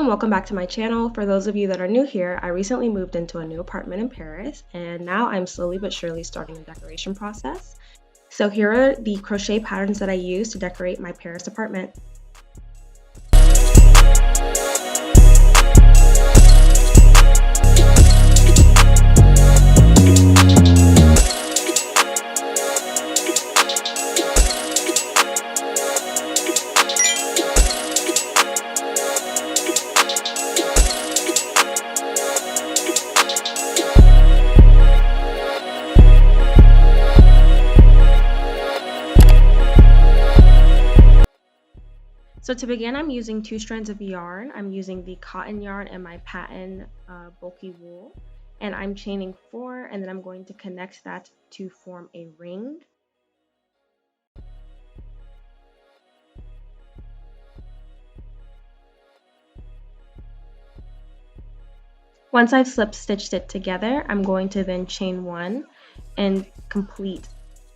and welcome back to my channel. For those of you that are new here, I recently moved into a new apartment in Paris and now I'm slowly but surely starting the decoration process. So here are the crochet patterns that I use to decorate my Paris apartment. So to begin, I'm using 2 strands of yarn. I'm using the cotton yarn and my pattern bulky wool, and I'm chaining 4, and then I'm going to connect that to form a ring. Once I've slip stitched it together, I'm going to then chain 1 and complete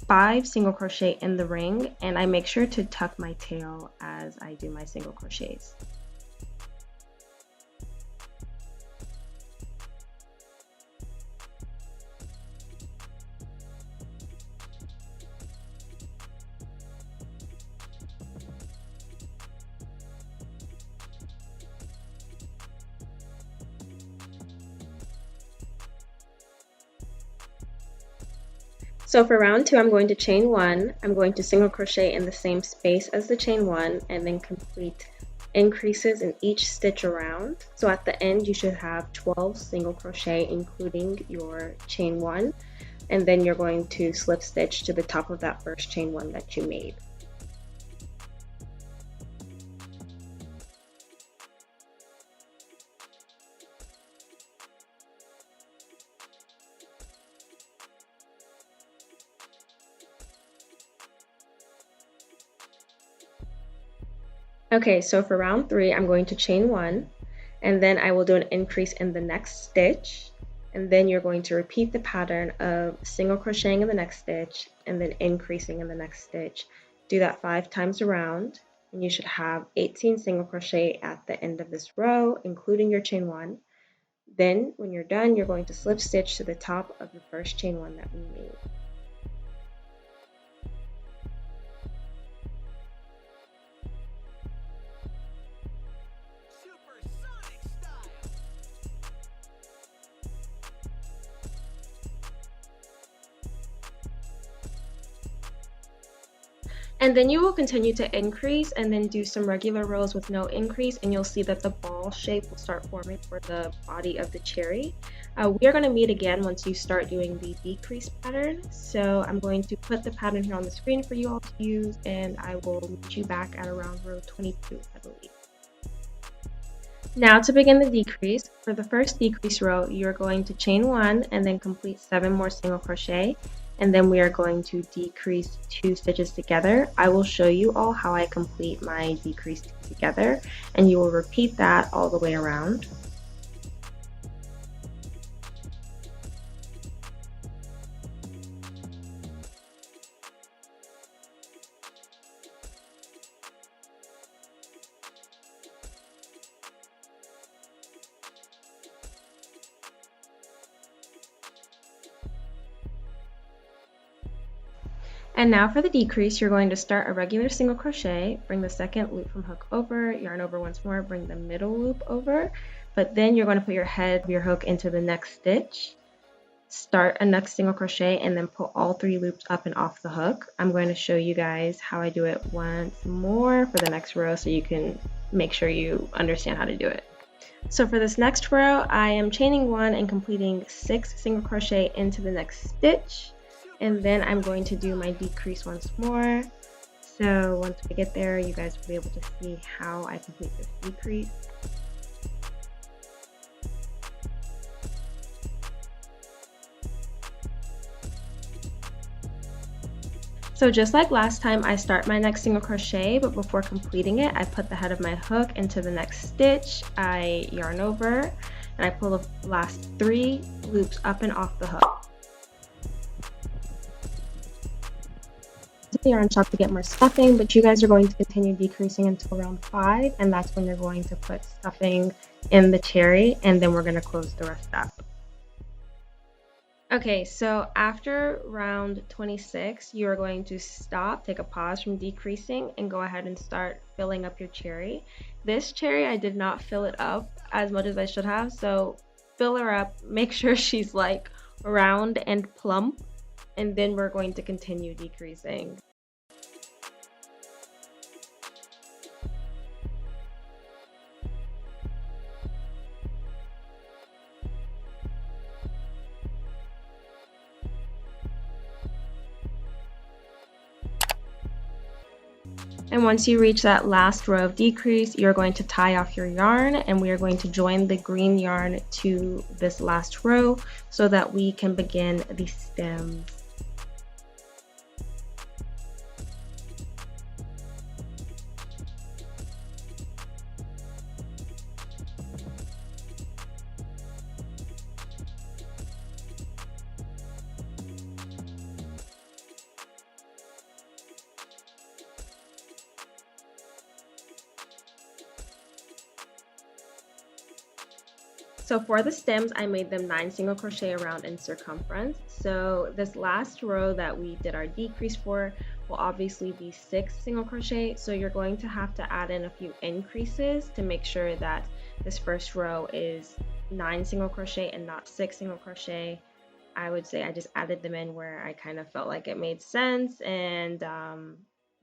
5 single crochet in the ring, and I make sure to tuck my tail as I do my single crochets. So for round 2, I'm going to chain 1, I'm going to single crochet in the same space as the chain 1 and then complete increases in each stitch around. So at the end you should have 12 single crochet including your chain 1, and then you're going to slip stitch to the top of that first chain 1 that you made. Okay, so for round 3, I'm going to chain 1, and then I will do an increase in the next stitch, and then you're going to repeat the pattern of single crocheting in the next stitch and then increasing in the next stitch. Do that 5 times around, and you should have 18 single crochet at the end of this row, including your chain 1. Then when you're done, you're going to slip stitch to the top of the first chain 1 that we made. And then you will continue to increase and then do some regular rows with no increase, and you'll see that the ball shape will start forming for the body of the cherry. We are going to meet again once you start doing the decrease pattern. So I'm going to put the pattern here on the screen for you all to use, and I will meet you back at around row 22, I believe. Now to begin the decrease, for the first decrease row, you're going to chain 1 and then complete 7 more single crochet. And then we are going to decrease 2 stitches together. I will show you all how I complete my decrease together, and you will repeat that all the way around. And now for the decrease, you're going to start a regular single crochet, bring the second loop from hook over, yarn over once more, bring the middle loop over, but then you're going to put your head of your hook into the next stitch, start a next single crochet, and then pull all 3 loops up and off the hook. I'm going to show you guys how I do it once more for the next row so you can make sure you understand how to do it. So for this next row, I am chaining 1 and completing 6 single crochet into the next stitch. And then I'm going to do my decrease once more. So once we get there, you guys will be able to see how I complete this decrease. So just like last time, I start my next single crochet, but before completing it, I put the head of my hook into the next stitch, I yarn over, and I pull the last 3 loops up and off the hook. the yarn shop to get more stuffing, but you guys are going to continue decreasing until round 5, and that's when you're going to put stuffing in the cherry, and then we're going to close the rest up. Okay, so after round 26, you are going to stop, take a pause from decreasing, and go ahead and start filling up your cherry. This cherry, I did not fill it up as much as I should have, so fill her up, make sure she's like round and plump, and then we're going to continue decreasing. And once you reach that last row of decrease, you're going to tie off your yarn, and we are going to join the green yarn to this last row so that we can begin the stems. So for the stems, I made them 9 single crochet around in circumference. So this last row that we did our decrease for will obviously be 6 single crochet. So you're going to have to add in a few increases to make sure that this first row is 9 single crochet and not 6 single crochet. I would say I just added them in where I kind of felt like it made sense, and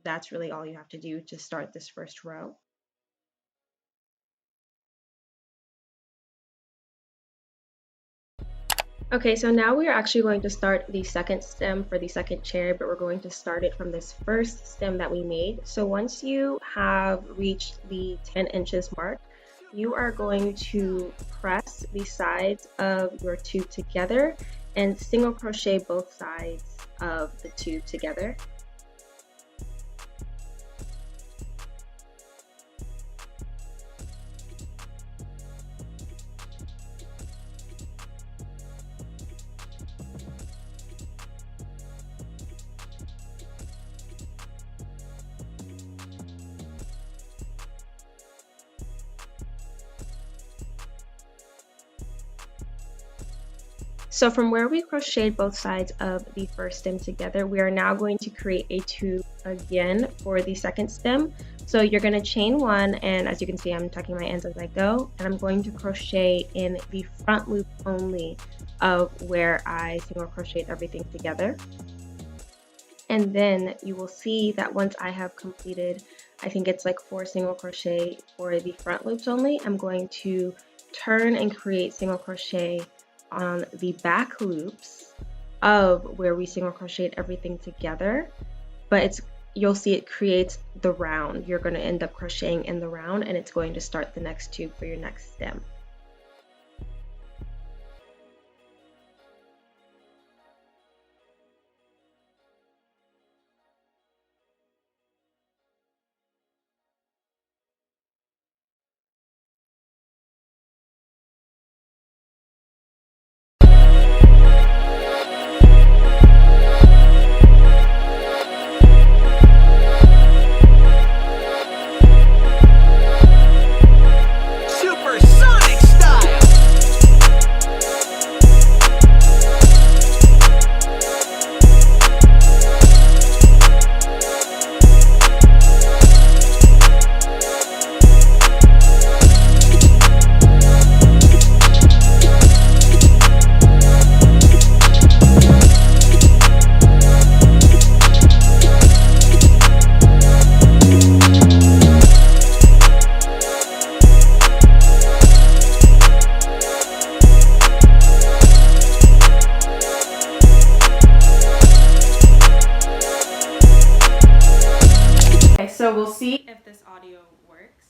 that's really all you have to do to start this first row. Okay, so now we are actually going to start the second stem for the second cherry, but we're going to start it from this first stem that we made. So once you have reached the 10 inches mark, you are going to press the sides of your tube together and single crochet both sides of the tube together. So from where we crocheted both sides of the first stem together, we are now going to create a tube again for the second stem. So you're going to chain 1, and as you can see, I'm tucking my ends as I go, and I'm going to crochet in the front loop only of where I single crocheted everything together. And then you will see that once I have completed, I think it's like 4 single crochet for the front loops only, I'm going to turn and create single crochet on the back loops of where we single crocheted everything together, but you'll see it creates the round. You're going to end up crocheting in the round, and it's going to start the next tube for your next stem. So we'll see if this audio works.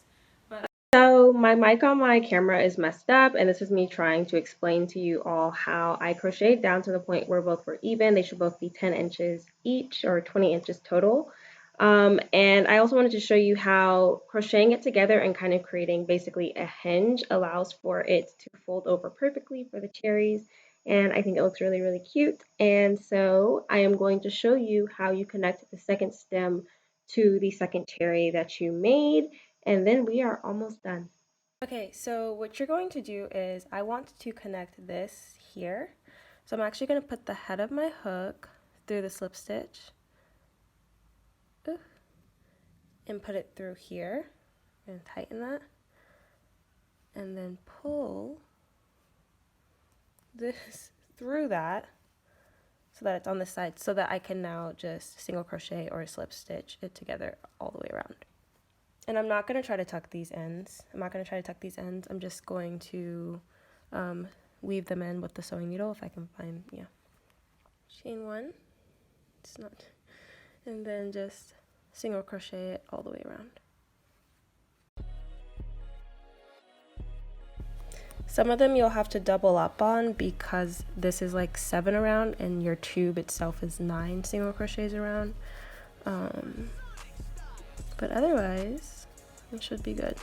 So my mic on my camera is messed up, and this is me trying to explain to you all how I crocheted down to the point where both were even. They should both be 10 inches each, or 20 inches total. And I also wanted to show you how crocheting it together and kind of creating basically a hinge allows for it to fold over perfectly for the cherries, and I think it looks really, really cute. And so I am going to show you how you connect the second stem to the second cherry that you made, and then we are almost done. Okay, so what you're going to do is I want to connect this here. So I'm actually going to put the head of my hook through the slip stitch and put it through here and tighten that, and then pull this through that so that it's on the side, so that I can now just single crochet or slip stitch it together all the way around. And I'm not going to try to tuck these ends. I'm just going to weave them in with the sewing needle if I can find, yeah. Chain one, it's not, and then just single crochet it all the way around. Some of them you'll have to double up on because this is like 7 around and your tube itself is 9 single crochets around. But otherwise, it should be good.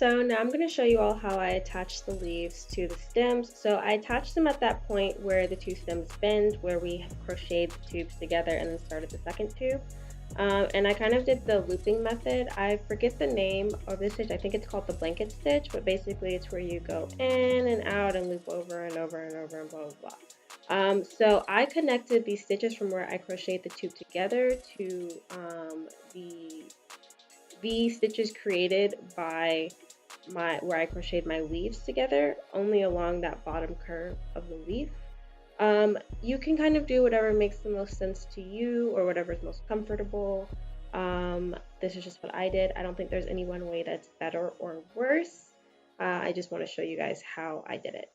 So now I'm going to show you all how I attach the leaves to the stems. So I attached them at that point where the two stems bend, where we crocheted the tubes together and then started the second tube. And I kind of did the looping method. I forget the name of this stitch. I think it's called the blanket stitch, but basically it's where you go in and out and loop over and over and over and blah, blah, blah. So I connected these stitches from where I crocheted the tube together to the stitches created by where I crocheted my leaves together, only along that bottom curve of the leaf. You can kind of do whatever makes the most sense to you or whatever is most comfortable. This is just what I did. I don't think there's any one way that's better or worse. I just want to show you guys how I did it.